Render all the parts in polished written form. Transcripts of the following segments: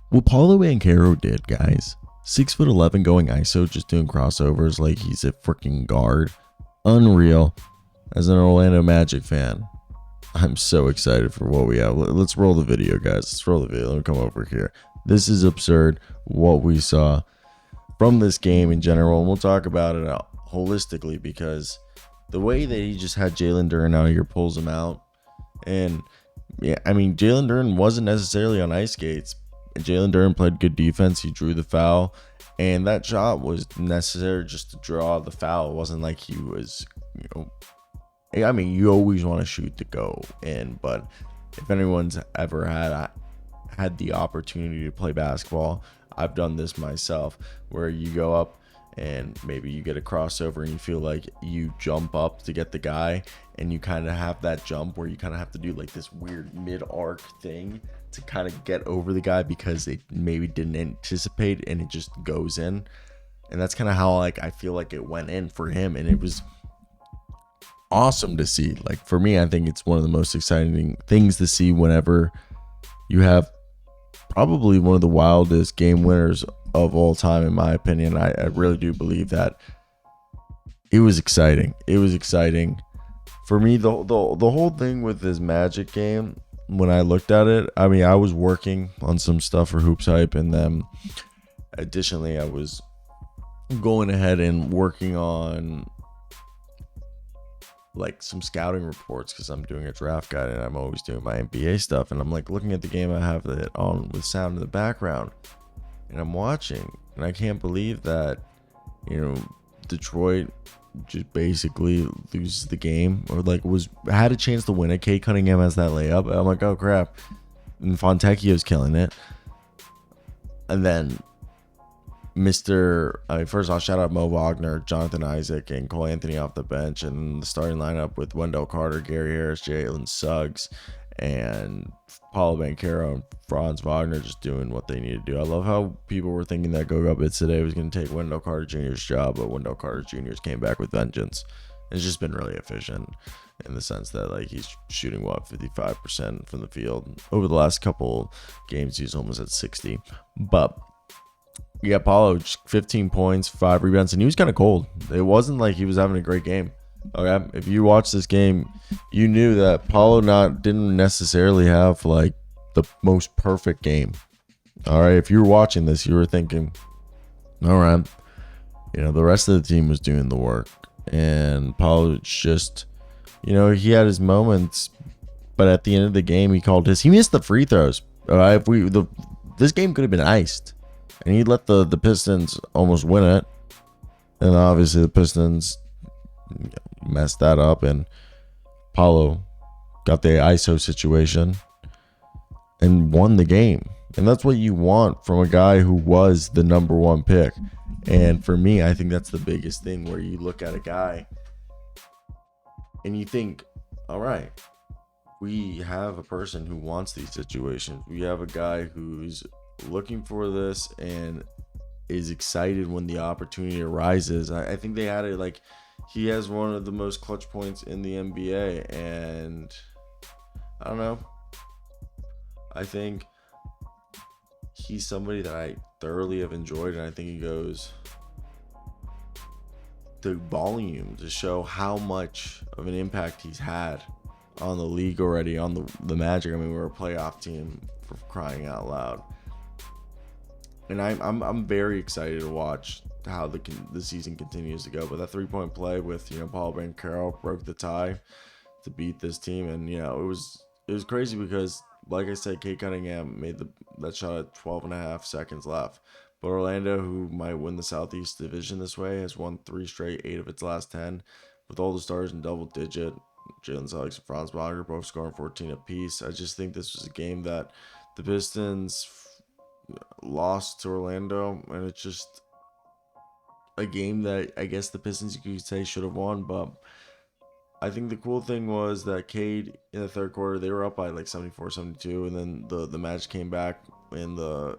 What Paolo Banchero did, guys, 6'11" going ISO, just doing crossovers like he's a freaking guard. Unreal. As an Orlando Magic fan, I'm so excited for what we have. Let's roll the video, guys. Let's roll the video. Let me come over here. This is absurd what we saw from this game in general, and we'll talk about it holistically, because the way that he just had Jalen Duren out here pulls him out. And yeah, I mean, Jalen Duren wasn't necessarily on ice skates. Jalen Duren played good defense. He drew the foul, and that shot was necessary just to draw the foul. It wasn't like he was, I mean, you always want to shoot to go in, but if anyone's ever had the opportunity to play basketball, I've done this myself, where you go up and maybe you get a crossover and you feel like you jump up to get the guy, and you kind of have that jump where you kind of have to do like this weird mid-arc thing to kind of get over the guy because it maybe didn't anticipate, and it just goes in. And that's kind of how like I feel like it went in for him, and it was awesome to see. Like, for me, I think it's one of the most exciting things to see whenever you have probably one of the wildest game winners of all time, in my opinion. I really do believe that it was exciting. It was exciting for me. The whole thing with this Magic game, when I looked at it, I mean, I was working on some stuff for Hoops Hype, and then additionally I was going ahead and working on like some scouting reports, because I'm doing a draft guide and I'm always doing my NBA stuff, and I'm like looking at the game. I have it on with sound in the background, and I'm watching, and I can't believe that, Detroit just basically loses the game, or like had a chance to win it. Cade Cunningham has that layup. I'm like, oh crap. And Fontecchio's killing it. And then first I'll shout out Mo Wagner, Jonathan Isaac, and Cole Anthony off the bench, and the starting lineup with Wendell Carter, Gary Harris, Jalen Suggs, and Paolo Banchero and Franz Wagner just doing what they need to do. I love how people were thinking that Goga Bitz today was going to take Wendell Carter Jr.'s job, but Wendell Carter Jr.'s came back with vengeance. It's just been really efficient in the sense that like he's shooting 55% from the field. Over the last couple games, he's almost at 60. But yeah, Paulo, 15 points, 5 rebounds, and he was kind of cold. It wasn't like he was having a great game. Okay, if you watch this game, you knew that Paulo didn't necessarily have like the most perfect game. All right, if you were watching this, you were thinking, all right, the rest of the team was doing the work, and Paulo just, he had his moments, but at the end of the game, he missed the free throws. All right, this game could have been iced, and he let the Pistons almost win it, and obviously the Pistons messed that up, and Paulo got the ISO situation and won the game. And that's what you want from a guy who was the number one pick. And for me, I think that's the biggest thing, where you look at a guy and you think, all right, we have a person who wants these situations. We have a guy who's looking for this and is excited when the opportunity arises. I think they had it like, he has one of the most clutch points in the NBA, and I don't know. I think he's somebody that I thoroughly have enjoyed, and I think he goes the volume to show how much of an impact he's had on the league already, on the Magic. I mean, we're a playoff team, for crying out loud. And I'm very excited to watch how the season continues to go. But that 3-point play with Paolo Banchero broke the tie to beat this team, and it was crazy because, like I said, Cade Cunningham made that shot at 12.5 seconds left. But Orlando, who might win the Southeast Division this way, has won 3 straight, 8 of its last 10, with all the stars in double digit. Jalen Suggs and Franz Wagner both scoring 14 apiece. I just think this was a game that the Pistons lost to Orlando, and it's just a game that I guess the Pistons, you could say, should have won. But I think the cool thing was that Cade, in the third quarter, they were up by like 74-72, and then the Magic came back in the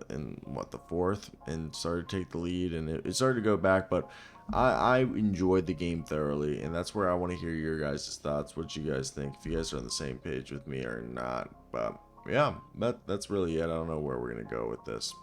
fourth and started to take the lead, and it started to go back. But I enjoyed the game thoroughly, and that's where I want to hear your guys' thoughts, what you guys think, if you guys are on the same page with me or not. But Yeah, that's really it. I don't know where we're gonna go with this.